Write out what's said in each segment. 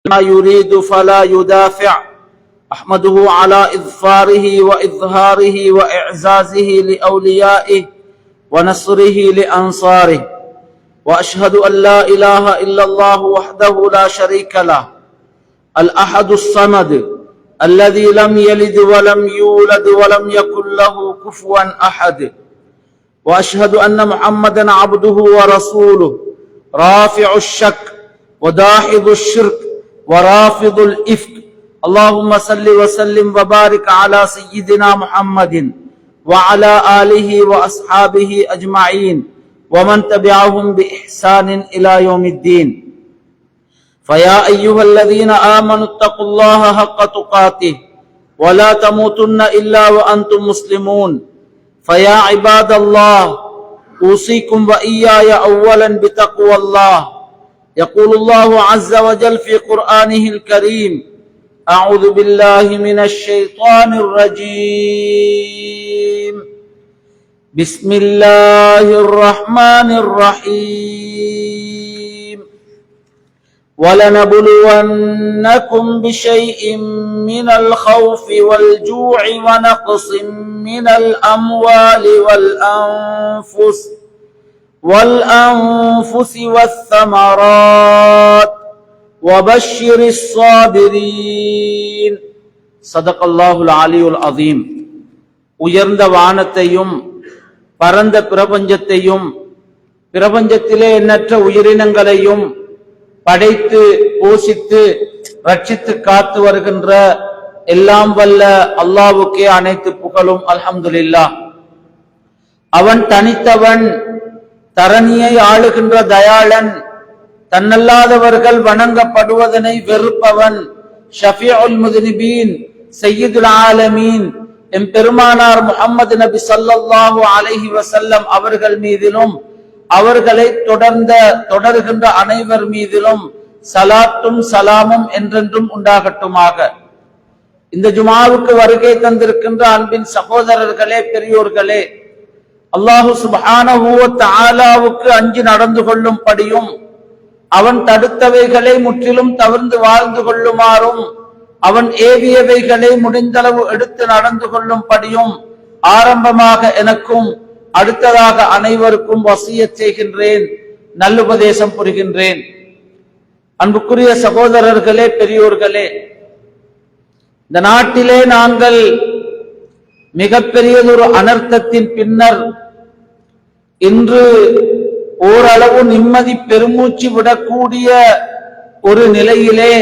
ما يريد فلا يدافع. أحمده على إظفاره وإظهاره وإعزازه لأوليائه ونصره لأنصاره، وأشهد أن لا إله إلا الله وحده لا شريك له الأحد الصمد الذي لم يلد ولم يولد ولم يكن له كفوا أحد، وأشهد أن محمدا عبده ورسوله رافع الشك وداحض الشرك ورافض الإفك. اللهم صل وسلم وبارك على سيدنا محمد وعلى آله وأصحابه أجمعين ومن تبعهم بإحسان إلى يوم الدين. فيا أيها الذين آمنوا اتقوا الله حق تقاته ولا تموتن إلا وأنتم مسلمون. فيا عباد الله، أوصيكم وإياي أولا بتقوى الله. يقول الله عز وجل في قرآنه الكريم: أعوذ بالله من الشيطان الرجيم، بسم الله الرحمن الرحيم. ولنبلونكم بشيء من الخوف والجوع ونقص من الأموال والأنفس والثمرات وبشر الصابرين. صدق الله العلي العظيم. உயர்ந்த வானத்தையும் பரந்த பிரபஞ்சத்தையும் பிரபஞ்சத்திலே எண்ணற்ற உயிரினங்களையும் படைத்து போஷித்து ரட்சித்து காத்து வருகின்ற எல்லாம் வல்ல அல்லாஹ்வுக்கே அனைத்து புகழும். அல்ஹம்துலில்லாஹ். அவன் தனித்தவன், தரணியை ஆளுகின்ற தயாளன், தன்னல்லாதவர்கள் வணங்கப்படுவதனை வெறுப்பவன், ஷஃபீஉல் முத்னிபீன், சய்யிதுல் ஆலமீன், எம் பெருமானார் முஹம்மது நபி ஸல்லல்லாஹு அலைஹி வஸல்லம் அவர்கள் மீதிலும் அவர்களை தொடர்கின்ற அனைவர் மீதிலும் சலாத்தும் சலாமும் என்றென்றும் உண்டாகட்டுமாக. இந்த ஜுமாவுக்கு வருகை தந்திருக்கின்ற அன்பின் சகோதரர்களே, பெரியோர்களே, அல்லாஹு சுப்ஹானஹு வ தஆலாவுக்கு அஞ்சி நடந்து கொள்ளும்படியும் அவன் தடுத்தவைகளை முற்றிலும் தவிர்த்து வாழ்ந்து கொள்ளுமாறும் அவன் ஏவியவைகளை முடிந்தளவு எடுத்து நடந்து கொள்ளும்படியும் ஆரம்பமாக எனக்கும் அடுத்ததாக அனைவருக்கும் வசியத் செய்கின்றேன், நல்லுபதேசம் புரிகின்றேன். அன்புக்குரிய சகோதரர்களே, பெரியோர்களே, இந்த நாட்டிலே நாங்கள் மிகப்பெரியதொரு அனர்த்தத்தின் பின்னர் இன்று ஓரளவு நிம்மதி பெருமூச்சு விடக்கூடிய ஒரு நிலையிலே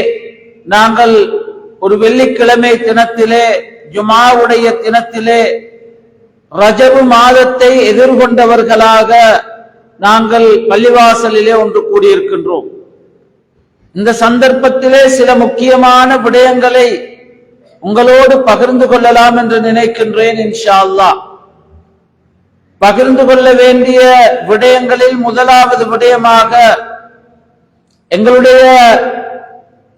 நாங்கள் ஒரு வெள்ளிக்கிழமை தினத்திலே, ஜுமாவுடைய தினத்திலே, ரஜபு மாதத்தை எதிர்கொண்டவர்களாக நாங்கள் பள்ளிவாசலிலே ஒன்று கூடியிருக்கின்றோம். இந்த சந்தர்ப்பத்திலே சில முக்கியமான விடயங்களை உங்களோடு பகிர்ந்து கொள்ளலாம் என்று நினைக்கின்றேன். இன்ஷா அல்லாஹ். பகிர்ந்து கொள்ள வேண்டிய விடயங்களில் முதலாவது விடயமாக எங்களுடைய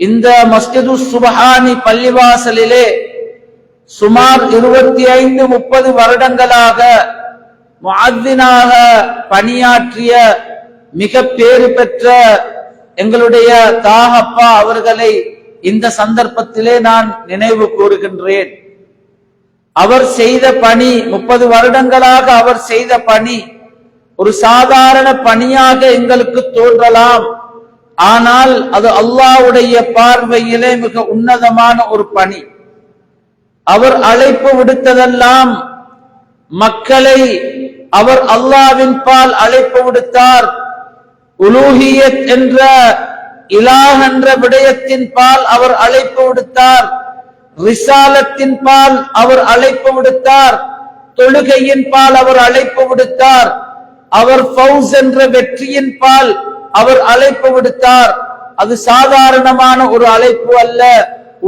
இந்த மஸ்ஜிது சுபஹானி பள்ளிவாசலிலே சுமார் 25-30 வருடங்களாக முஅத்தினாக பணியாற்றிய மிக பேறு பெற்ற எங்களுடைய தாகப்பா அவர்களை இந்த சந்தர்ப்பத்திலே நான் நினைவு கூறுகின்றேன். அவர் செய்த பணி, 30 வருடங்களாக அவர் செய்த பணி ஒரு சாதாரண பணியாக எங்களுக்கு தோன்றலாம். ஆனால் அது அல்லாஹ்வுடைய பார்வையிலே மிக உன்னதமான ஒரு பணி. அவர் அழைப்பு விடுத்ததெல்லாம் மக்களை அவர் அல்லாஹ்வின் பால் அழைப்பு விடுத்தார். உலூஹியத் என்ற இலாஹ் என்ற விடயத்தின் பால் அவர் அழைப்பு விடுத்தார். ரிசாலத்தின் பால் அவர் அழைப்பு விடுத்தார். தொழுகையின் பால் அவர் அழைப்பு விடுத்தார். அவர் ஃபௌஸ் என்ற வெற்றியின் பால் அவர் அழைப்பு விடுத்தார். அது சாதாரணமான ஒரு அழைப்பு அல்ல,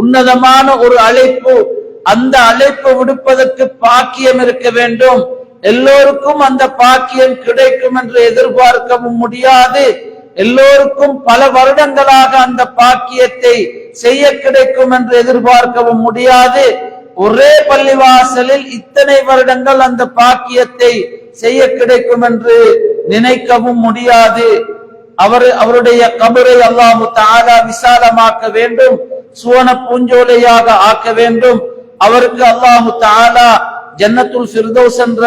உன்னதமான ஒரு அழைப்பு. அந்த அழைப்பு விடுப்பதற்கு பாக்கியம் இருக்க வேண்டும். எல்லோருக்கும் அந்த பாக்கியம் கிடைக்கும் என்று எதிர்பார்க்கவும் முடியாது. எல்லோருக்கும் பல வருடங்களாக அந்த பாக்கியத்தை செய்ய கிடைக்கும் என்று எதிர்பார்க்கவும் முடியாது. ஒரே பள்ளிவாசலில் இத்தனை வருடங்கள் அந்த பாக்கியத்தை செய்ய கிடைக்கும் என்று நினைக்கவும் முடியாது. அவருடைய கபரை அல்லாஹு தஆலா விசாலமாக்க வேண்டும், சுவன பூஞ்சோலையாக ஆக்க வேண்டும். அவருக்கு அல்லாஹு தஆலா ஜன்னத்துல் ஃபிர்தௌஸ் என்ற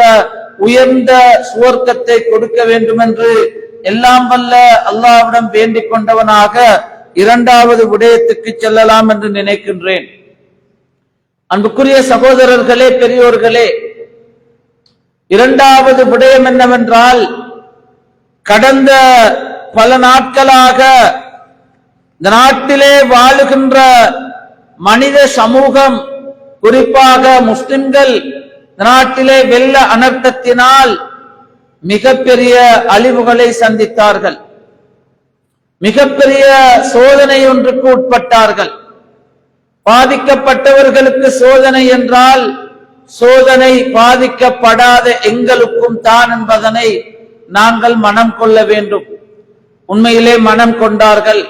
உயர்ந்த சுவர்க்கத்தை கொடுக்க வேண்டும் என்று எல்லாம் வல்ல அல்லாஹ்விடம் வேண்டிக் கொண்டவனாக இரண்டாவது விடயத்துக்கு செல்லலாம் என்று நினைக்கின்றேன். அன்புக்குரிய சகோதரர்களே, பெரியோர்களே, இரண்டாவது விடயம் என்னவென்றால், கடந்த பல நாட்களாக இந்த நாட்டிலே வாழுகின்ற மனித சமூகம், குறிப்பாக முஸ்லிம்கள் நாட்டிலே வெள்ள அனர்த்தத்தினால் மிகப்பெரிய அழிவுகளை சந்தித்தார்கள். மிகப்பெரிய சோதனை ஒன்றுக்கு உட்பட்டார்கள். பாதிக்கப்பட்டவர்களுக்கு சோதனை என்றால் சோதனை பாதிக்கப்படாத எங்களுக்கும் தான் என்பதனை நாங்கள் மனம் கொள்ள வேண்டும். உண்மையிலே மனம் கொண்டார்கள்.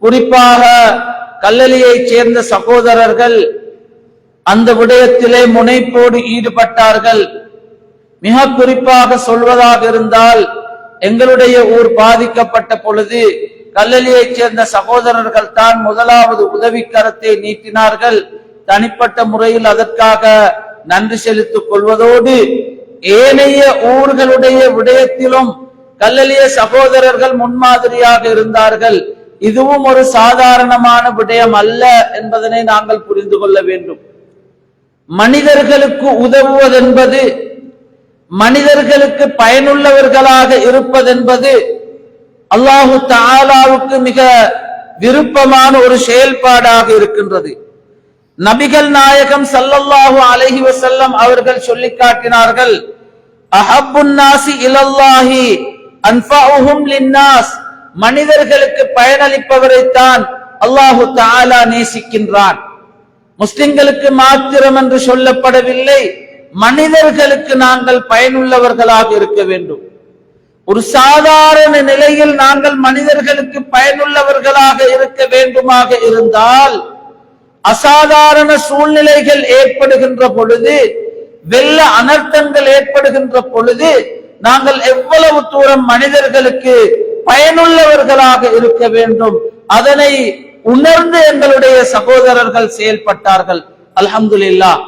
குறிப்பாக கல்லலியைச் சேர்ந்த சகோதரர்கள் அந்த விடயத்திலே முனைப்போடு ஈடுபட்டார்கள். மிக குறிப்பாக சொல்வதாக இருந்தால், எங்களுடைய ஊர் பாதிக்கப்பட்ட பொழுது கல்லலியைச் சேர்ந்த சகோதரர்கள் தான் முதலாவது உதவிக்கரத்தை நீட்டினார்கள். தனிப்பட்ட முறையில் அதற்காக நன்றி செலுத்திக் கொள்வதோடு ஏனைய ஊர்களுடைய விடயத்திலும் கல்லலிய சகோதரர்கள் முன்மாதிரியாக இருந்தார்கள். இதுவும் ஒரு சாதாரணமான விடயம் அல்ல என்பதனை நாங்கள் புரிந்து கொள்ள வேண்டும். மனிதர்களுக்கு உதவுவதென்பது, மனிதர்களுக்கு பயனுள்ளவர்களாக இருப்பதென்பது அல்லாஹு தஆலாவுக்கு மிக விருப்பமான ஒரு செயல்பாடாக இருக்கின்றது. நபிகள் நாயகம் ஸல்லல்லாஹு அலைஹி வஸல்லம் அவர்கள் சொல்லி காட்டினார்கள், அஹப்புன் நாஸி இலல்லாஹி அன்ஃபஉஹும் லின்னாஸ். மனிதர்களுக்கு பயனளிப்பவரைத்தான் அல்லாஹு தஆலா நேசிக்கின்றான். முஸ்லிம்களுக்கு மாத்திரம் என்று சொல்லப்படவில்லை, மனிதர்களுக்கு நாங்கள் பயனுள்ளவர்களாக இருக்க வேண்டும். ஒரு சாதாரண நிலையில் நாங்கள் மனிதர்களுக்கு பயனுள்ளவர்களாக இருக்க வேண்டுமாக இருந்தால், அசாதாரண சூழ்நிலைகள் ஏற்படுகின்ற பொழுது, வெள்ள அனர்த்தங்கள் ஏற்படுகின்ற பொழுது நாங்கள் எவ்வளவு தூரம் மனிதர்களுக்கு பயனுள்ளவர்களாக இருக்க வேண்டும், அதனை உணர்ந்து எங்களுடைய சகோதரர்கள் செயல்பட்டார்கள். அல்ஹம்துலில்லாஹ்.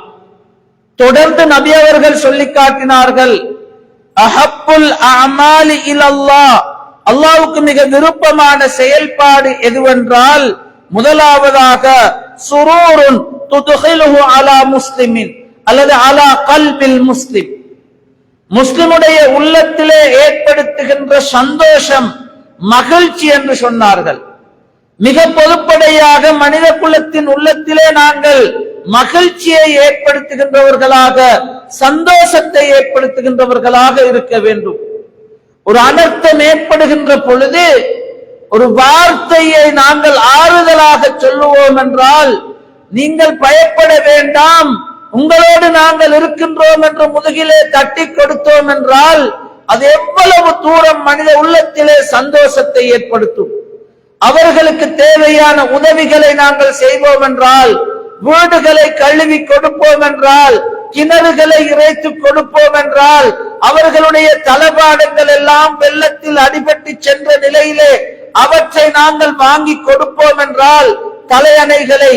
தொடர்ந்து நபி அவர்கள் சொல்லி காட்டினார்கள், அஹப்புல் அமாலி இலல்லாஹ், அல்லாஹ்வுக்கு மிக விருப்பமான செயல்பாடு எதுவென்றால், முதலாவதாக சுரூருன் துத்கிலுஹு அலா முஸ்லிமின் அல்லது அலா கல்பில் முஸ்லிம், முஸ்லிமுடைய உள்ளத்திலே ஏற்படுத்துகின்ற சந்தோஷம், மகிழ்ச்சி என்று சொன்னார்கள். மிக பொதுப்படையாக மனித குலத்தின் உள்ளத்திலே நாங்கள் மகிழ்ச்சியை ஏற்படுத்துகின்றவர்களாக, சந்தோஷத்தை ஏற்படுத்துகின்றவர்களாக இருக்க வேண்டும். ஒரு அனர்த்தம் ஏற்படுகின்ற பொழுது ஒரு வார்த்தையை நாங்கள் ஆறுதலாக சொல்லுவோம் என்றால், நீங்கள் பயப்பட வேண்டாம், உங்களோடு நாங்கள் இருக்கின்றோம் என்று முதுகிலே தட்டி கொடுத்தோம் என்றால் அது எவ்வளவு தூரம் மனித உள்ளத்திலே சந்தோஷத்தை ஏற்படுத்தும். அவர்களுக்கு தேவையான உதவிகளை நாங்கள் செய்வோம் என்றால், வீடுகளை கழுவி கொடுப்போம் என்றால், கிணறுகளை இறைத்து கொடுப்போம் என்றால், அவர்களுடைய தளபாடங்கள் எல்லாம் வெள்ளத்தில் அடிபட்டு சென்ற நிலையிலே அவற்றை நாங்கள் வாங்கி கொடுப்போம் என்றால், தலையணைகளை,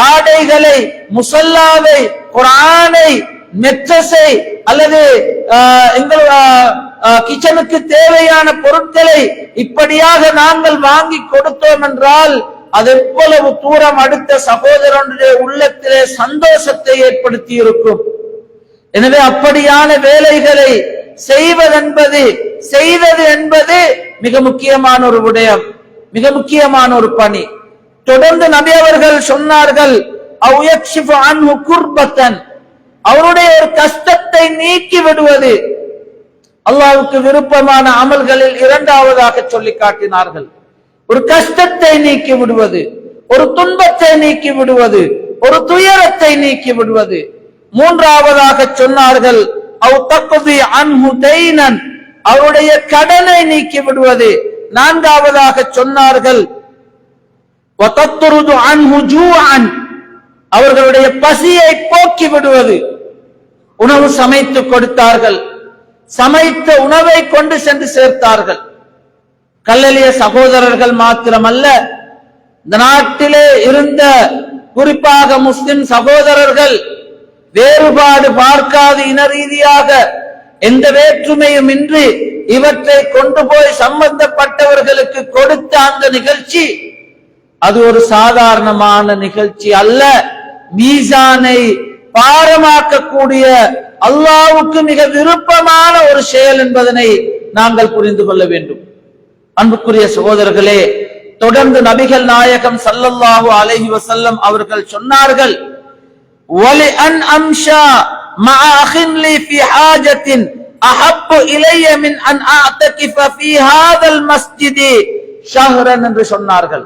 ஆடைகளை, முசல்லாவை, குர்ஆனை, மெட்ரஸை அல்லது எங்கள் கிச்சனுக்கு தேவையான பொருட்களை இப்படியாக நாங்கள் வாங்கி கொடுத்தோம் என்றால் அது எவ்வளவு தூரம் அடுத்த சகோதரனுடைய உள்ளத்திலே சந்தோஷத்தை ஏற்படுத்தி இருக்கும். எனவே அப்படியான வேலைகளை செய்தது என்பது மிக முக்கியமான ஒரு விடயம், மிக முக்கியமான ஒரு பணி. தொடர்ந்து நபி அவர்கள் சொன்னார்கள், அவருடைய ஒரு கஷ்டத்தை நீக்கி விடுவது அல்லாஹ்வுக்கு விருப்பமான அமல்களில் இரண்டாவதாக சொல்லி காட்டினார்கள். ஒரு கஷ்டத்தை நீக்கி விடுவது, ஒரு துன்பத்தை நீக்கி விடுவது, ஒரு துயரத்தை நீக்கி விடுவது. மூன்றாவதாக சொன்னார்கள், அவருடைய கடனை நீக்கி விடுவது. நான்காவதாக சொன்னார்கள், அவர்களுடைய பசியை போக்கி விடுவது. உணவு சமைத்து கொடுத்தார்கள், சமைத்த உணவை கொண்டு சென்று சேர்த்தார்கள். கல்லலிய சகோதரர்கள் மாத்திரமல்ல, இந்த நாட்டிலே இருந்த குறிப்பாக முஸ்லிம் சகோதரர்கள் வேறுபாடு பார்க்காது இன ரீதியாக எந்த வேற்றுமையும் இன்றி இவற்றை கொண்டு போய் சம்பந்தப்பட்டவர்களுக்கு கொடுத்த அந்த நிகழ்ச்சி அது ஒரு சாதாரணமான நிகழ்ச்சி அல்ல. மீசானை பாரமாக்கக்கூடிய அல்லாஹ்வுக்கு மிக விருப்பமான ஒரு செயல் என்பதனை நாங்கள் புரிந்து கொள்ள வேண்டும். அன்புக்குரிய சகோதரர்களே, தொடர்ந்து நபிகள் நாயகம் ஸல்லல்லாஹு அலைஹி வஸல்லம் அவர்கள் சொன்னார்கள், வலி அன் அம்ஷா மஅ அகின் லி ஃபி ஹாஜத்தின் அஹப்பு இலைய மின் அன் அஅதகிஃப ஃபீ ஹாதல் மஸ்ஜிதி ஷஹ்ரன் என்று சொன்னார்கள்.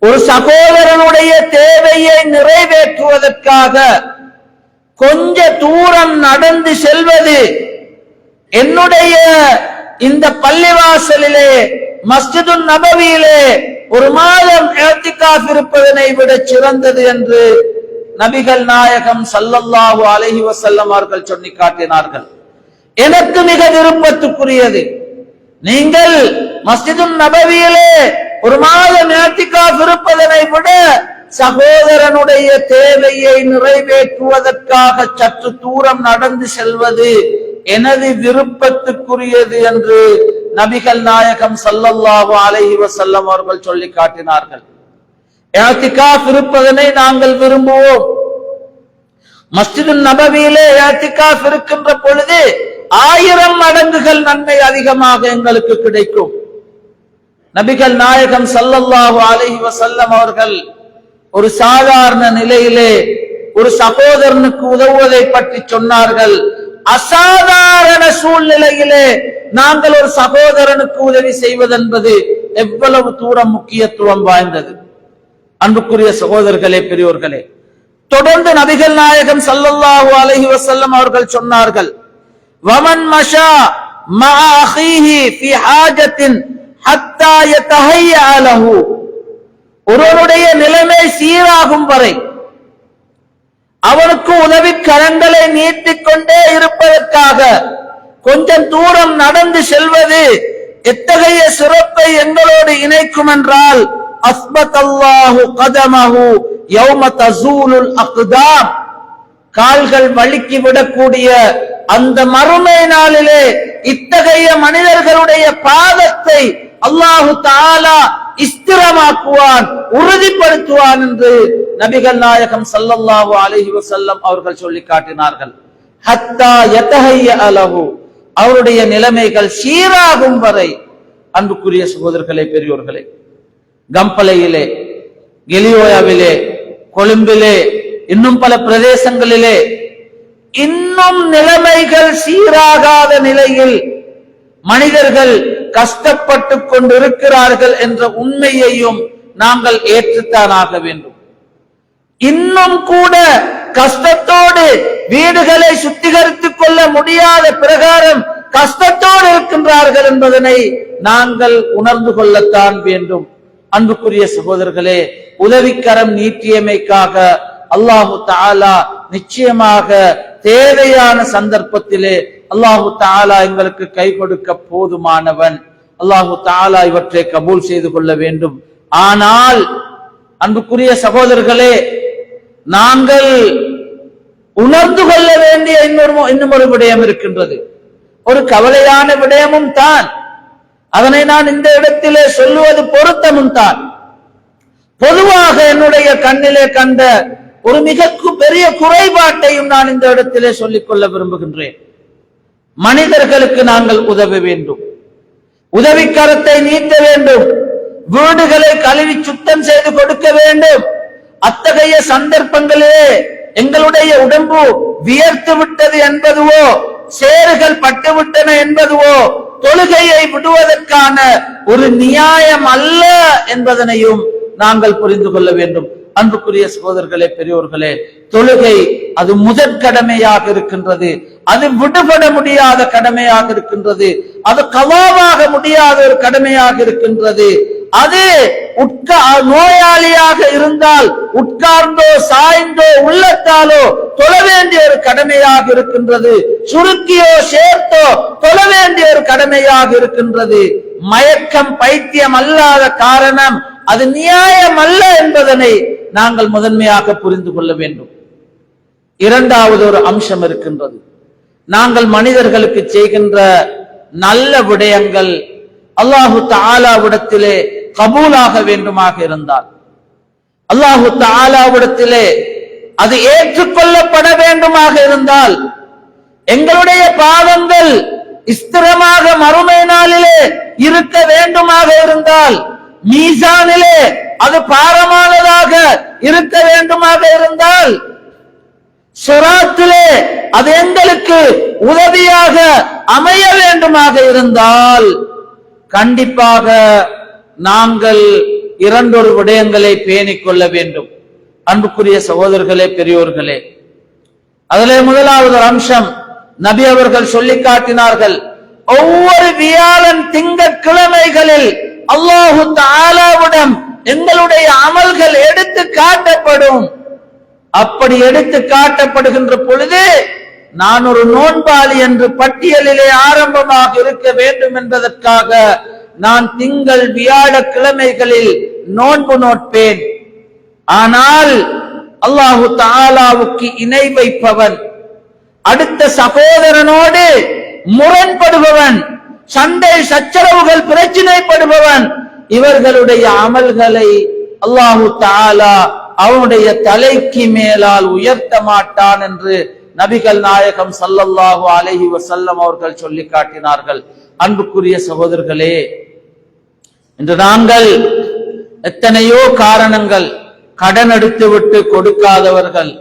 ஒரு சகோதரனுடைய தேவையை நிறைவேற்றுவதற்காக கொஞ்ச தூரம் நடந்து செல்வது என்னுடைய இந்த பள்ளிவாசலிலே மஸ்ஜிதுன் நபவியிலே ஒரு மாதம் இஅ்திகாஃப் இருப்பதனை விட சிறந்தது என்று நபிகள் நாயகம் ஸல்லல்லாஹு அலைஹி வஸல்லம் அவர்கள் சொல்லி காட்டினார்கள். எனக்கு மிக விருப்பத்துக்குரியது, நீங்கள் மஸ்ஜிதுன் நபவியிலே ஒரு மாதம் இஅ்திகாஃப் இருப்பதனை விட சகோதரனுடைய தேவையை நிறைவேற்றுவதற்காக சற்று தூரம் நடந்து செல்வது எனது விருப்பத்துக்குரியது என்று நபிகள் நாயகம் ஸல்லல்லாஹு அலைஹி வஸல்லம் அவர்கள் சொல்லி காட்டினார்கள். இஅ்திகாஃப் இருப்பதனை நாங்கள் விரும்புவோம். மஸ்ஜிதுன் நபவியிலே இஅ்திகாஃப் இருக்கின்ற பொழுது 1000 மடங்குகள் நன்மை அதிகமாக எங்களுக்கு கிடைக்கும். நபிகள் நாயகம் ஸல்லல்லாஹு அலைஹி வஸல்லம் அவர்கள் ஒரு சாதாரண நிலையிலே ஒரு சகோதரனுக்கு உதவுவதை பற்றி சொன்னார்கள். அசாதாரண சூழ்நிலையிலே நாங்கள் ஒரு சகோதரனுக்கு உதவி செய்வதென்பது எவ்வளவு தூரம் முக்கியத்துவம் வாய்ந்தது. அன்புக்குரிய சகோதரர்களே, பெரியோர்களே, தொடர்ந்து நபிகள் நாயகம் ஸல்லல்லாஹு அலைஹி வஸல்லம் அவர்கள் சொன்னார்கள், வமன் மஷா மஅ அஹீஹி ஃபி ஹாஜத்தின் ஹத்தா யதஹய்ய லஹு, ஒருவருடைய நிலைமை சீராகும் வரை அவனுக்கு உதவி கரங்களை நீட்டிக்கொண்டே இருப்பதற்காக கொஞ்சம் தூரம் நடந்து செல்வது எத்தகைய சிறப்பை எங்களோடு இணைக்கும் என்றால், அஸ்பத்தல்லாஹு கதமஹு யௌம தஸூலுல் அக்தாம், கால்கள் வழுக்கி விடக்கூடிய அந்த மறுமை நாளிலே இத்தகைய மனிதர்களுடைய பாதத்தை அல்லாஹு தஆலா ஸ்திரமாக்குவான், உறுதிப்படுத்துவான் என்று நபிகள் நாயகம் ஸல்லல்லாஹு அலைஹி வஸல்லம் அவர்கள் சொல்லி காட்டினார்கள். ஹத்தா யதஹய்ய லஹு, அவருடைய நிலைமைகள் சீராகும் வரை. அன்புக்குரிய சகோதரர்களே, பெரியோர்களே, கம்பளையிலே, கெலியோயாவிலே, கொழும்பிலே, இன்னும் பல பிரதேசங்களிலே இன்னும் நிலைமைகள் சீராகாத நிலையில் மனிதர்கள் கஷ்டப்பட்டு கொண்டிருக்கிறார்கள் என்ற உண்மையையும் நாங்கள் ஏற்றுத்தானாக வேண்டும். இன்னும் கூட கஷ்டத்தோடு வீடுகளை சுத்திகரித்துக் கொள்ள முடியாத பிரகாரம் கஷ்டத்தோடு இருக்கின்றார்கள் என்பதனை நாங்கள் உணர்ந்து கொள்ளத்தான் வேண்டும். அன்புக்குரிய சகோதரர்களே, உதவிக்கரம் நீட்டியமைக்காக அல்லாஹு தஆலா நிச்சயமாக தேவையான சந்தர்ப்பத்திலே அல்லாஹு தஆலா எங்களுக்கு கை கொடுக்க போதுமானவன். அல்லாஹு தஆலா இவற்றை கபூல் செய்து கொள்ள வேண்டும். ஆனால் அன்புக்குரிய சகோதரர்களே, நாங்கள் உணர்ந்து கொள்ள வேண்டிய இன்னும் ஒரு விடயம் இருக்கின்றது. ஒரு கவலையான விடயமும் தான். அதனை நான் இந்த இடத்திலே சொல்லுவது பொருத்தமும் தான். பொதுவாக என்னுடைய கண்ணிலே கண்ட ஒரு மிக பெரிய குறைபாட்டையும் நான் இந்த இடத்திலே சொல்லிக் கொள்ள விரும்புகின்றேன். மனிதர்களுக்கு நாங்கள் உதவ வேண்டும், உதவிக்கரத்தை நீட்ட வேண்டும், வீடுகளை கழுவி சுத்தம் செய்து கொடுக்க வேண்டும். அத்தகைய சந்தர்ப்பங்களிலே எங்களுடைய உடம்பு வியர்த்து விட்டது என்பதுவோ, சேறுகள் பட்டுவிட்டன என்பதுவோ தொழுகையை விடுவதற்கான ஒரு நியாயம் அல்ல என்பதனையும் நாங்கள் புரிந்து கொள்ள வேண்டும். அன்புக்குரிய சகோதரர்களே, பெரியோர்களே, தொழுகை அது முதற் கடமையாக இருக்கின்றது. அது விடுபட முடியாத கடமையாக இருக்கின்றது. அது கவாவாக முடியாத ஒரு கடமையாக இருக்கின்றது. அது நோயாளியாக இருந்தால் உட்கார்ந்தோ சாய்ந்தோ உள்ளத்தாலோ தொழ வேண்டிய ஒரு கடமையாக இருக்கின்றது. சுருக்கியோ சேர்த்தோ தொழ வேண்டிய ஒரு கடமையாக இருக்கின்றது. மயக்கம் பைத்தியம் அல்லாத காரணம் அது நியாயம் அல்ல என்பதனை நாங்கள் முதன்மையாக புரிந்து கொள்ள வேண்டும். இரண்டாவது ஒரு அம்சம் இருக்கின்றது. நாங்கள் மனிதர்களுக்கு செய்கின்ற நல்ல விடயங்கள் அல்லாஹு தஆலாவிடத்திலே கபூலாக வேண்டுமாக இருந்தால், அல்லாஹு தஆலாவிடத்திலே அது ஏற்றுக்கொள்ளப்பட வேண்டுமாக இருந்தால், எங்களுடைய பாவங்கள் ஸ்திரமாக மறுமை நாளிலே இருக்க வேண்டுமாக இருந்தால், மீசானிலே அது பாரமானதாக இருக்க வேண்டுமாக இருந்தால், சிராத்திலே அது எங்களுக்கு உதவியாக அமைய வேண்டுமாக இருந்தால், கண்டிப்பாக நாங்கள் இரண்டொரு விடயங்களை பேணிக் கொள்ள வேண்டும். அன்புக்குரிய சகோதரர்களே, பெரியோர்களே, அதிலே முதலாவது ஒரு அம்சம் நபி அவர்கள் சொல்லி காட்டினார்கள். ஒவ்வொரு வியாழன் திங்கட்கிழமைகளில் அல்லாஹு தஆலாவிடம் எங்களுடைய அமல்கள் எடுத்து காட்டப்படும். அப்படி எடுத்து காட்டப்படுகின்ற பொழுது நான் ஒரு நோன்பாளி என்று பட்டியலிலே ஆரம்பமாக இருக்க வேண்டும் என்பதற்காக நான் திங்கள் வியாழக்கிழமைகளில் நோன்பு நோட்பேன். ஆனால் அல்லாஹு தஆலாவுக்கு இணை வைப்பவன், அடுத்த சகோதரனோடு முரண்படுபவன், சண்டை சச்சரவுகள் பிரச்சினைப்படுபவன், இவர்களுடைய அமல்களை அல்லாஹு தஆலா அவனுடைய தலைக்கு மேலால் உயர்த்த மாட்டான் என்று நபிகள் நாயகம் ஸல்லல்லாஹு அலைஹி வஸல்லம் அவர்கள் சொல்லி காட்டினார்கள். அன்புக்குரிய சகோதரர்களே, இன்று நாங்கள் எத்தனையோ காரணங்கள், கடன் எடுத்துவிட்டு கொடுக்காதவர்கள்,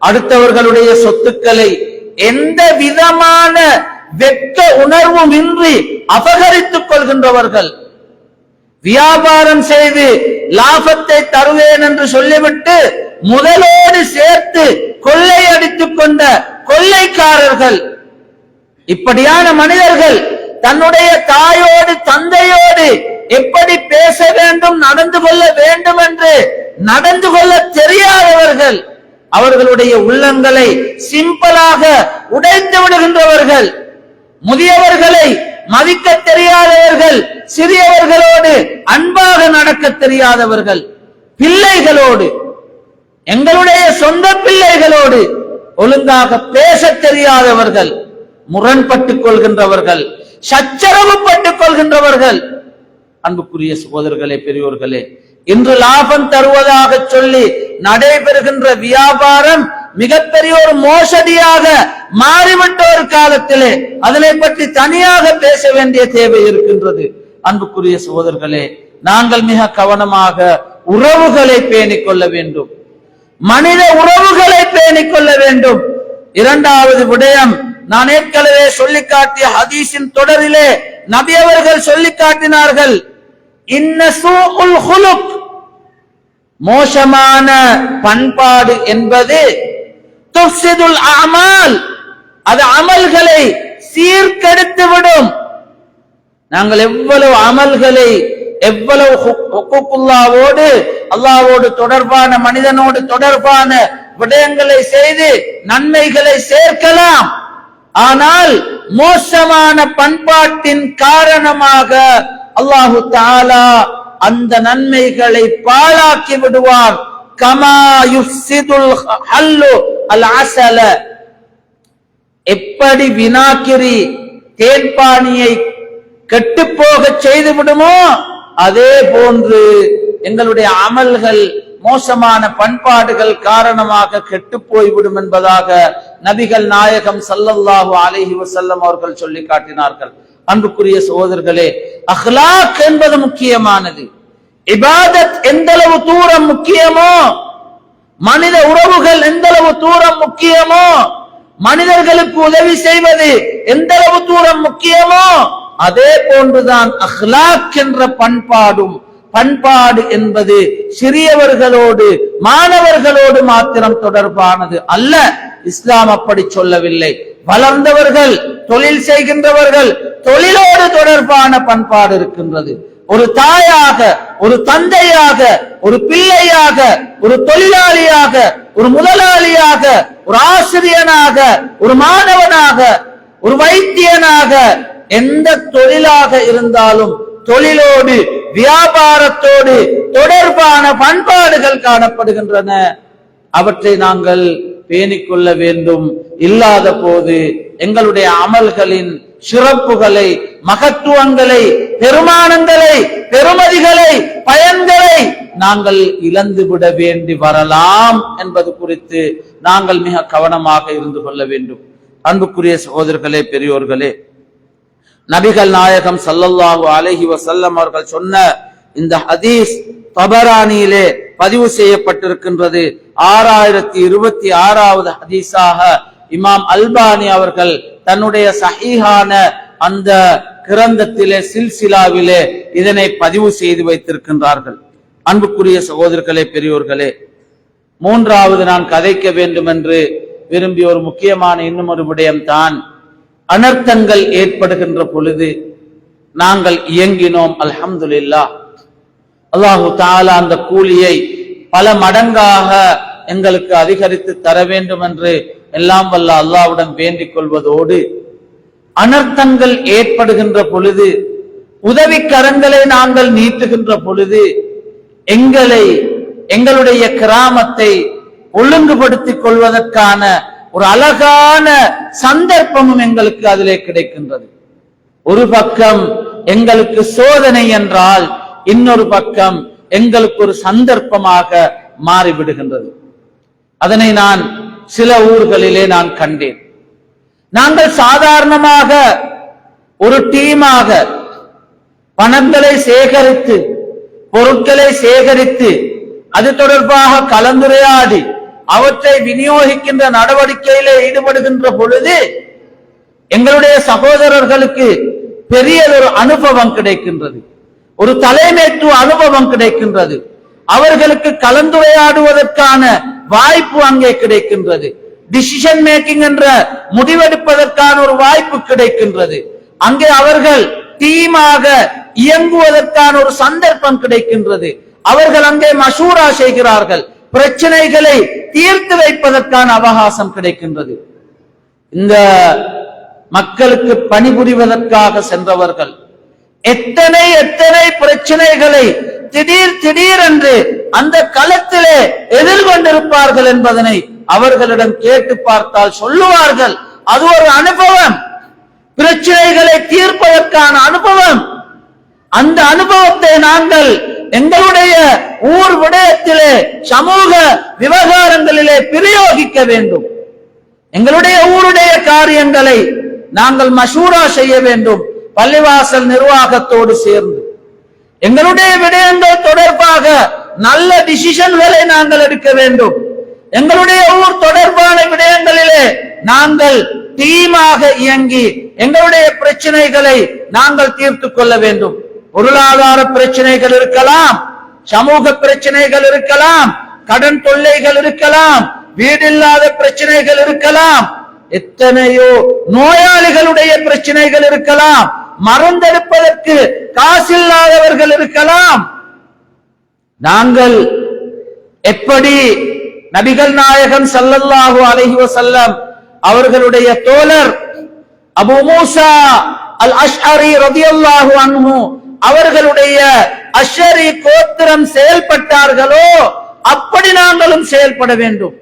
அடுத்தவர்களுடைய சொத்துக்களை எந்த விதமான வெட்க உணர்வும் இன்றி அபகரித்துக் கொள்கின்றவர்கள், வியாபாரம் செய்து லாபத்தை தருவேன் என்று சொல்லிவிட்டு முதலோடு சேர்த்து கொள்ளை அடித்துக் கொண்ட கொள்ளைக்காரர்கள், இப்படியான மனிதர்கள் தன்னுடைய தாயோடு தந்தையோடு எப்படி பேச வேண்டும், நடந்து கொள்ள வேண்டும் என்று நடந்து கொள்ள தெரியாதவர்கள், அவர்களுடைய உள்ளங்களை சிம்பிளாக உடைத்து விடுகின்றவர்கள், முதியவர்களை மதிக்க தெரியாதவர்கள், சிறியவர்களோடு அன்பாக நடக்க தெரியாதவர்கள், பிள்ளைகளோடு, எங்களுடைய சொந்த பிள்ளைகளோடு ஒழுங்காக பேச தெரியாதவர்கள், முரண்பட்டுக் கொள்கின்றவர்கள், சச்சரவுப்பட்டுக் கொள்கின்றவர்கள். அன்புக்குரிய சகோதரர்களே, பெரியோர்களே, இன்று லாபம் தருவதாக சொல்லி நடைபெறுகின்ற வியாபாரம் மிகப்பெரிய ஒரு மோசடியாக மாறிவிட்ட ஒரு காலத்திலே அதனை பற்றி தனியாக பேச வேண்டிய தேவை இருக்கின்றது. அன்புக்குரிய சகோதரர்களே, நாங்கள் மிக கவனமாக உறவுகளை பேணிக் கொள்ள வேண்டும், மனித உறவுகளை பேணிக் கொள்ள வேண்டும். இரண்டாவது விடயம், நான் ஏற்கனவே சொல்லி காட்டிய ஹதீஸின் தொடரிலே நபி அவர்கள் சொல்லி காட்டினார்கள், இன்ன சூஉல் குலுக், மோசமான பண்பாடு என்பது துஃப்ஸிதுல் அமால், அது அமல்களை சீர்கெடுத்து விடும். நாங்கள் எவ்வளவு அமல்களை, எவ்வளவு ஹுக்கூக்குல்லாவோடு, அல்லாஹ்வோடு தொடர்பான, மனிதனோடு தொடர்பான விடயங்களை செய்து நன்மைகளை சேர்க்கலாம், ஆனால் மோசமான பண்பாட்டின் காரணமாக அல்லாஹு தஆலா அந்த நன்மைகளை பாழாக்கி விடுவார். கமா யுஃப்ஸிதுல் ஹல்லு அல் அஸல, எப்படி வினாக்கிரி தேன்பானியை கெட்டுப்போக செய்து விடுமோ அதே போன்று எங்களுடைய அமல்கள் மோசமான பண்பாடுகள் காரணமாக கெட்டு போய்விடும் என்பதாக நபிகள் நாயகம் ஸல்லல்லாஹு அலைஹி வஸல்லம் அவர்கள் சொல்லி காட்டினார்கள். அன்புக்குரிய சகோதரர்களே, அஹ்லாக் என்பது முக்கியமானது. இபாதத் எந்த அளவு தூரம் முக்கியமோ, மனித உறவுகள் எந்த அளவு தூரம் முக்கியமோ, மனிதர்களுக்கு உதவி செய்வது எந்த அளவு தூரம் முக்கியமோ, அதே போன்றுதான் அஹ்லாக் என்ற பண்பாடும். பண்பாடு என்பது சிறியவர்களோடு, மாணவர்களோடு மாத்திரம் தொடர்பானது அல்ல. இஸ்லாம் அப்படி சொல்லவில்லை. வளர்ந்தவர்கள், தொழில் செய்கின்றவர்கள், தொழிலோடு தொடர்பான பண்பாடு இருக்கின்றது. ஒரு தாயாக, ஒரு தந்தையாக, ஒரு பிள்ளையாக, ஒரு தொழிலாளியாக, ஒரு முதலாளியாக, ஒரு ஆசிரியனாக, ஒரு மாணவனாக, ஒரு வைத்தியனாக, எந்த தொழிலாக இருந்தாலும் தொழிலோடு வியாபாரத்தோடு தொடர்பான பண்பாடுகள் காணப்படுகின்றன. அவற்றை நாங்கள் பேணிக்கொள்ள வேண்டும். இல்லாத போது எங்களுடைய அமல்களின் சிறப்புகளை, மகத்துவங்களை, பெருமானங்களை, பெருமதிகளை, பயன்களை நாங்கள் இழந்துவிட வேண்டி வரலாம் என்பது குறித்து நாங்கள் மிக கவனமாக இருந்து கொள்ள வேண்டும். அன்புக்குரிய சகோதரர்களே, பெரியோர்களே, நபிகள் நாயகம் ஸல்லல்லாஹு அலைஹி வஸல்லம் அவர்கள் சொன்ன இந்த ஹதீஸ் தபரானியிலே பதிவு செய்யப்பட்டிருக்கின்றது. 6026வது ஹதீஸாக இமாம் அல்பானி அவர்கள் தன்னுடைய சஹீஹான அந்த கிரந்தத்திலே சில்சிலாவிலே இதனை பதிவு செய்து வைத்திருக்கின்றார்கள். அன்புக்குரிய சகோதரர்களே, பெரியோர்களே, மூன்றாவது நான் கதைக்க வேண்டும் என்று விரும்பிய ஒரு முக்கியமான இன்னும் ஒரு விடயம்தான், அனர்த்தங்கள் ஏற்படுகின்ற பொழுது நாங்கள் இயங்கினோம். அல்ஹம்துலில்லாஹ், அல்லாஹு தஆலா அந்த கூலியை பல மடங்காக எங்களுக்கு அதிகரித்து தர வேண்டும் என்று எல்லாம் வல்ல அல்லாஹ்வுடன் வேண்டிக் கொள்வதோடு, அனர்த்தங்கள் ஏற்படுகின்ற பொழுது உதவி கரங்களை நாங்கள் நீட்டுகின்ற பொழுது எங்களுடைய கிராமத்தை ஒழுங்குபடுத்திக் கொள்வதற்கான ஒரு அழகான சந்தர்ப்பமும் எங்களுக்கு அதிலே கிடைக்கின்றது. ஒரு பக்கம் எங்களுக்கு சோதனை என்றால், இன்னொரு பக்கம் எங்களுக்கு ஒரு சந்தர்ப்பமாக மாறிவிடுகின்றது. அதனை நான் சில ஊர்களிலே நான் கண்டேன். நாங்கள் சாதாரணமாக ஒரு டீமாக பணங்களை சேகரித்து, பொருட்களை சேகரித்து, அது தொடர்பாக கலந்துரையாடி அவற்றை விநியோகிக்கின்ற நடவடிக்கையிலே ஈடுபடுகின்ற பொழுது எங்களுடைய சகோதரர்களுக்கு பெரியதொரு அனுபவம் கிடைக்கின்றது, ஒரு தலைமைத்துவ அனுபவம் கிடைக்கின்றது. அவர்களுக்கு கலந்துரையாடுவதற்கான வாய்ப்பு அங்கே கிடைக்கின்றது. டிசிஷன் மேக்கிங் என்ற முடிவெடுப்பதற்கான ஒரு வாய்ப்பு கிடைக்கின்றது. அங்கே அவர்கள் டீமாக இயங்குவதற்கான ஒரு சந்தர்ப்பம் கிடைக்கின்றது. அவர்கள் அங்கே மஷூரா செய்கிறார்கள், பிரச்சனைகளை தீர்த்து வைப்பதற்கான அவகாசம் கிடைக்கின்றது. இந்த மக்களுக்கு பணிபுரிவதற்காக சென்றவர்கள் எத்தனை பிரச்சனைகளை திடீர் என்று அந்த களத்திலே எதிர்கொண்டிருப்பார்கள் என்பதனை அவர்களிடம் கேட்டு பார்த்தால் சொல்லுவார்கள். அது ஒரு அனுபவம், பிரச்சனைகளை தீர்ப்பதற்கான அனுபவம். அந்த அனுபவத்தை நாங்கள் எங்களுடைய ஊர் விடயத்திலே, சமூக விவகாரங்களிலே பிரயோகிக்க வேண்டும். எங்களுடைய ஊருடைய காரியங்களை நாங்கள் மஷூரா செய்ய வேண்டும். பள்ளிவாசல் நிர்வாகத்தோடு சேர்ந்து எங்களுடைய விடயங்கள் தொடர்பாக நல்ல டிசிஷன்களை நாங்கள் எடுக்க வேண்டும். எங்களுடைய ஊர் தொடர்பான விடயங்களிலே நாங்கள் டீமாக இயங்கி எங்களுடைய பிரச்சனைகளை நாங்கள் தீர்த்து கொள்ள வேண்டும். பொருளாதார பிரச்சனைகள் இருக்கலாம், சமூக பிரச்சனைகள் இருக்கலாம், கடன் தொல்லைகள் இருக்கலாம், வீடில்லாத பிரச்சனைகள் இருக்கலாம், எத்தனையோ நோயாளிகளுடைய பிரச்சனைகள் இருக்கலாம், மருந்தெடுப்பதற்கு காசில்லாதவர்கள் இருக்கலாம். நாங்கள் எப்படி நபிகள் நாயகம் ஸல்லல்லாஹு அலைஹி வஸல்லம் அவர்களுடைய தோழர் அபூ மூஸா அல் அஷ்அரி ரலியல்லாஹு அன்ஹு அவர்களுடைய அஷ்அரி கோத்திரம் செயல்பட்டார்களோ அப்படி நாங்களும் செயல்பட வேண்டும்.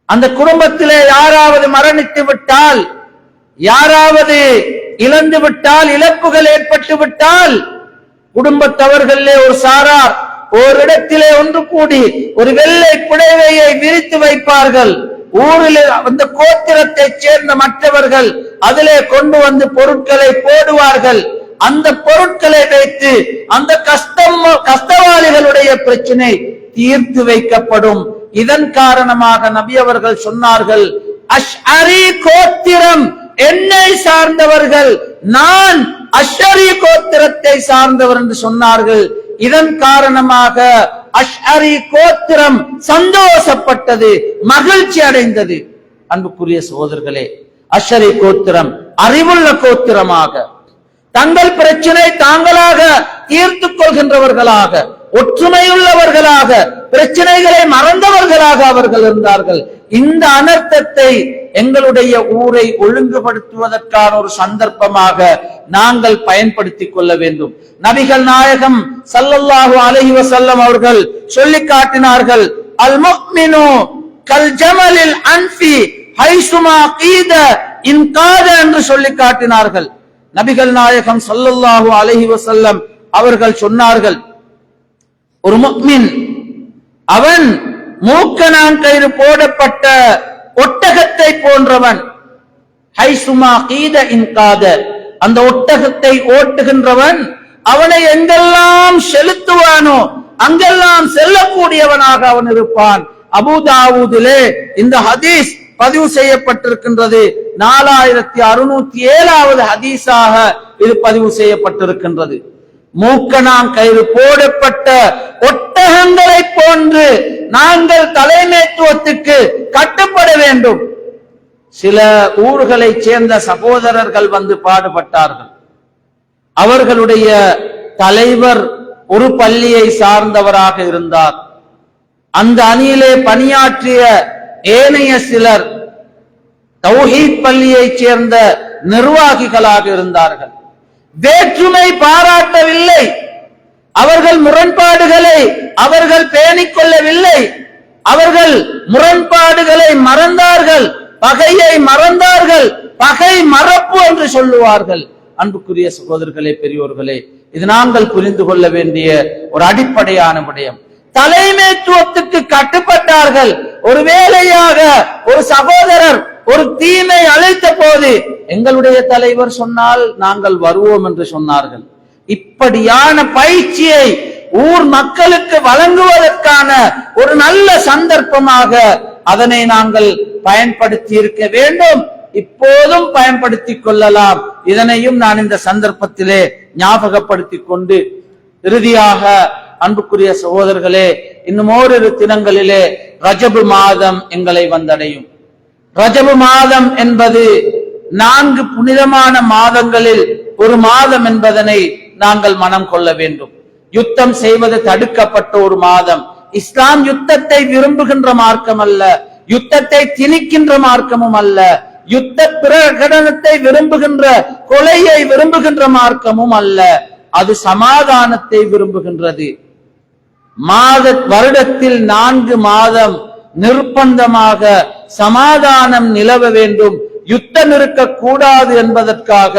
அந்த குடும்பத்திலே யாராவது மரணித்து விட்டால், யாராவது இழந்து விட்டால், இழப்புகள் ஏற்பட்டு விட்டால், குடும்பத்தவர்களே ஒரு சாரார் ஓரிடத்திலே ஒன்று கூடி ஒரு வெள்ளை புடவையை விரித்து வைப்பார்கள். ஊரில் அந்த கோத்திரத்தை சேர்ந்த மற்றவர்கள் அதிலே கொண்டு வந்து பொருட்களை போடுவார்கள். அந்த பொருட்களை வைத்து அந்த கஷ்டவாளிகளுடைய பிரச்சனை தீர்த்து வைக்கப்படும். இதன் காரணமாக நபி அவர்கள் சொன்னார்கள், அஷ்அரி கோத்திரம் என்னை சார்ந்தவர்கள், நான் அஷ்அரி கோத்திரத்தை சார்ந்தவர் என்று சொன்னார்கள். இதன் காரணமாக அஷ்அரி கோத்திரம் சந்தோஷப்பட்டது, மகிழ்ச்சி அடைந்தது. அன்புக்குரிய சகோதரர்களே, அஷ்அரி கோத்திரம் அறிவுள்ள கோத்திரமாக, தங்கள் பிரச்சனை தாங்களாக தீர்த்துக் கொள்கின்றவர்களாக, ஒற்றுமையுள்ளவர்களாக, பிரச்சனைகளை மறந்தவர்களாக அவர்கள் இருந்தார்கள். இந்த அனர்த்தத்தை எங்களுடைய ஊரை ஒழுங்குபடுத்துவதற்கான ஒரு சந்தர்ப்பமாக நாங்கள் பயன்படுத்திக் கொள்ள வேண்டும். நபிகள் நாயகம் ஸல்லல்லாஹு அலைஹி வஸல்லம் அவர்கள் சொல்லி காட்டினார்கள், அல் முஃமினு கல் ஜமலில் அன்ஃபி ஹைசுமா கீத இன்காத என்று சொல்லி காட்டினார்கள். நபிகள் நாயகம் ஸல்லல்லாஹு அலைஹி வஸல்லம் அவர்கள் சொன்னார்கள், ஒரு முஃமின் அவன் மூக்கணான் கயிறு போடப்பட்ட ஒட்டகத்தை போன்றவன். ஹைசுமா கீத இன்காத, அந்த ஒட்டகத்தை ஓட்டுகின்றவன் அவனை எங்கெல்லாம் செலுத்துவானோ அங்கெல்லாம் செல்லக்கூடியவனாக அவன் இருப்பான். அபூ தாவூதிலே இந்த ஹதீஸ் பதிவு செய்யப்பட்டிருக்கின்றது. 4607வது ஹதீஸாக இது பதிவு செய்யப்பட்டிருக்கின்றது. மூக்கணான் கயிறு போடப்பட்ட ஒட்டகங்களை போன்று நாங்கள் தலைமைத்துவத்துக்கு கட்டுப்பட வேண்டும். சில ஊர்களை சேர்ந்த சகோதரர்கள் வந்து பாடுபட்டார்கள். அவர்களுடைய தலைவர் ஒரு பள்ளியை சார்ந்தவராக இருந்தார். அந்த அணியிலே பணியாற்றிய ஏனைய சிலர் தௌஹீத் பள்ளியை சேர்ந்த நிர்வாகிகளாக இருந்தார்கள். வேற்றுமை பாராட்டவில்லை, அவர்கள் முரண்பாடுகளை அவர்கள் பேணிக் கொள்ளவில்லை, அவர்கள் முரண்பாடுகளை மறந்தார்கள், பகையை மறந்தார்கள். பகை மறப்பு என்று சொல்லுவார்கள். அன்புக்குரிய சகோதரர்களே, பெரியோர்களே, இது நாங்கள் புரிந்து கொள்ள வேண்டிய ஒரு அடிப்படையான விடயம். தலைமைத்துவத்துக்கு கட்டுப்பட்டார்கள். ஒரு வேலையாக ஒரு சகோதரர் ஒரு தீமை அழைத்த போது எங்களுடைய தலைவர் சொன்னால் நாங்கள் வருவோம் என்று சொன்னார்கள். இப்படியான பயிற்சியை ஊர் மக்களுக்கு வழங்குவதற்கான ஒரு நல்ல சந்தர்ப்பமாக அதனை நாங்கள் பயன்படுத்தி இருக்க வேண்டும். இப்போதும் பயன்படுத்திக் கொள்ளலாம். இதனையும் நான் இந்த சந்தர்ப்பத்திலே ஞாபகப்படுத்திக் கொண்டு இறுதியாக அன்புக்குரிய சகோதரர்களே, இன்னும் ஓரிரு தினங்களிலே ரஜபு மாதம் எங்களை வந்தடையும். ரஜபு மாதம் என்பது 4 புனிதமான மாதங்களில் ஒரு மாதம் என்பதனை நாங்கள் மனம் கொள்ள வேண்டும். யுத்தம் செய்வது தடுக்கப்பட்ட ஒரு மாதம். இஸ்லாம் யுத்தத்தை விரும்புகின்ற மார்க்கம் அல்ல, யுத்தத்தை திணிக்கின்ற மார்க்கமும் அல்ல, யுத்த பிரகடனத்தை விரும்புகின்ற, கொலையை விரும்புகின்ற மார்க்கமும் அல்ல. அது சமாதானத்தை விரும்புகின்றது. வருடத்தில் 4 மாதம் நிர்பந்தமாக சமாதானம் நிலவ வேண்டும், யுத்தம் இருக்கக்கூடாது என்பதற்காக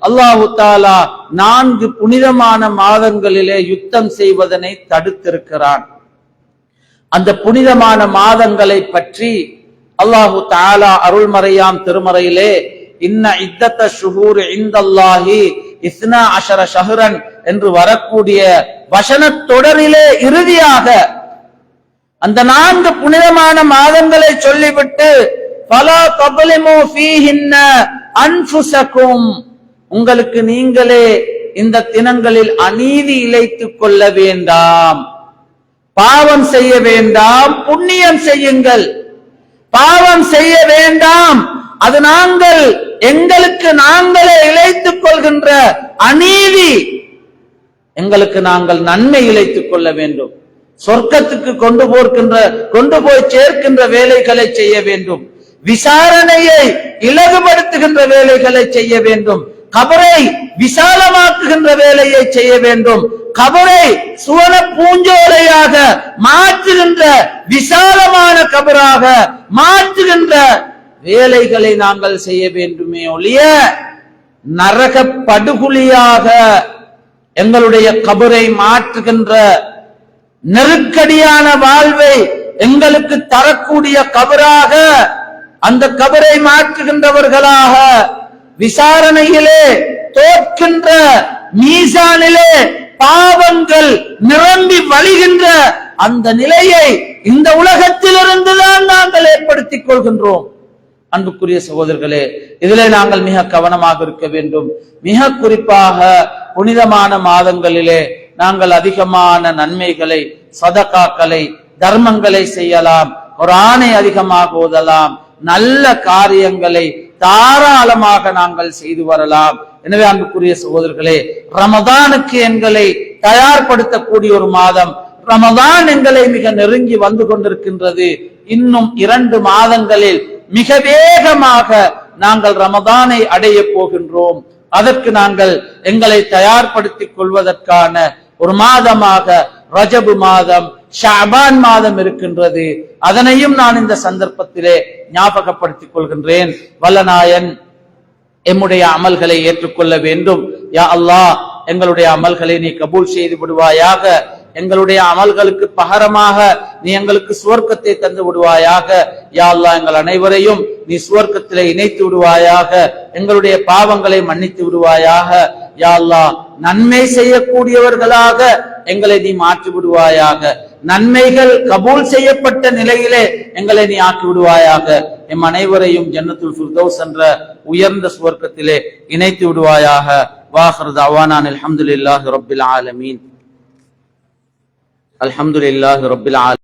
அல்லாஹு தாலா 4 புனிதமான மாதங்களிலே யுத்தம் செய்வதனை தடுத்திருக்கிறான். அந்த புனிதமான மாதங்களை பற்றி அல்லாஹு தாலா அருள்மறையாம் திருமறையிலே இன்ன இத்தத்த ஷுஹூர் இந்தல்லாஹி 12 ஷஹ்ரன் என்று வரக்கூடிய வசனத் தொடரிலே இறுதியாக அந்த 4 புனிதமான மாதங்களை சொல்லிவிட்டு ஃபலா தظلموا فيهن انفسكم, உங்களுக்கு நீங்களே இந்த தினங்களில் அநீதி இழைத்துக் கொள்ள வேண்டாம், பாவம் செய்ய வேண்டாம், புண்ணியம் செய்யுங்கள். பாவம் செய்ய வேண்டாம், அது நாங்கள் எங்களுக்கு நாங்களே இழைத்துக் கொள்கின்ற அநீதி. எங்களுக்கு நாங்கள் நன்மை இழைத்துக் கொள்ள வேண்டும். சொர்க்கத்துக்கு கொண்டு போய் சேர்க்கின்ற வேலைகளை செய்ய வேண்டும். விசாரணையை இலகுபடுத்துகின்ற வேலைகளை செய்ய வேண்டும். கபரை விசாலமாக்குகின்ற வேலையை செய்ய வேண்டும். கபரை சுவன பூஞ்சோலையாக மாற்றுகின்ற, விசாலமான கபராக மாற்றுகின்ற வேலைகளை நாங்கள் செய்ய வேண்டுமே ஒழிய நரக படுகொலியாக எங்களுடைய கபரை மாற்றுகின்ற, நெருக்கடியான வாழ்வை எங்களுக்கு தரக்கூடிய கபராக, அந்த கபரை மாற்றுகின்றவர்களாக, விசாரணையிலே தோற்கின்ற மீசானிலே பாவங்கள் நிரம்பி வழிகின்ற அந்த நிலையை இந்த உலகத்திலிருந்துதான் நாங்கள் ஏற்படுத்திக் கொள்கின்றோம். அன்புக்குரிய சகோதரர்களே, இதிலே நாங்கள் மிக கவனமாக இருக்க வேண்டும். மிக குறிப்பாக புனிதமான மாதங்களிலே நாங்கள் அதிகமான நன்மைகளை, சதகாக்களை, தர்மங்களை செய்யலாம், குர்ஆனை அதிகமாக ஓதலாம், நல்ல காரியங்களை தாராளமாக நாங்கள் செய்து வரலாம். எனவே அன்புக்குரிய சகோதரர்களே, ரமதானுக்கு எங்களை தயார்படுத்தக்கூடிய ஒரு மாதம். ரமதான் எங்களை மிக நெருங்கி வந்து கொண்டிருக்கின்றது. இன்னும் 2 மாதங்களில் மிக வேகமாக நாங்கள் ரமதானை அடைய போகின்றோம். அதற்கு நாங்கள் எங்களை தயார்படுத்திக் கொள்வதற்கான ஒரு மாதமாக ரஜபு மாதம், ஷஅபான் மாதம் இருக்கின்றது. அதனையும் நான் இந்த சந்தர்ப்பத்திலே ஞாபகப்படுத்திக் கொள்கின்றேன். வல்லநாயன் எம்முடைய அமல்களை ஏற்றுக்கொள்ள வேண்டும். யா அல்லாஹ், எங்களுடைய அமல்களை நீ கபூல் செய்து விடுவாயாக. எங்களுடைய அமல்களுக்கு பகரமாக நீ எங்களுக்கு சுவர்க்கத்தை தந்து விடுவாயாக. யா அல்லாஹ், எங்கள் அனைவரையும் நீ சுவர்க்கத்திலே இணைத்து விடுவாயாக. எங்களுடைய பாவங்களை மன்னித்து விடுவாயாக. யா அல்லாஹ், நன்மை செய்யக்கூடியவர்களாக எங்களை நீ மாற்றி விடுவாயாக. நன்மைகள் கபூல் செய்யப்பட்ட நிலையிலே எங்களை நீ ஆக்கி விடுவாயாக. எம் அனைவரையும் ஜன்னத்துல் ஃபிர்தௌஸ் என்ற உயர்ந்த சுவர்க்கத்திலே இணைத்து விடுவாயாக. வாஹிரு தஅவானா அல்ஹம்துலில்லாஹி ரப்பில் ஆலமீன். அல்ஹம்துலில்லாஹி ரப்பில் ஆலமீன்.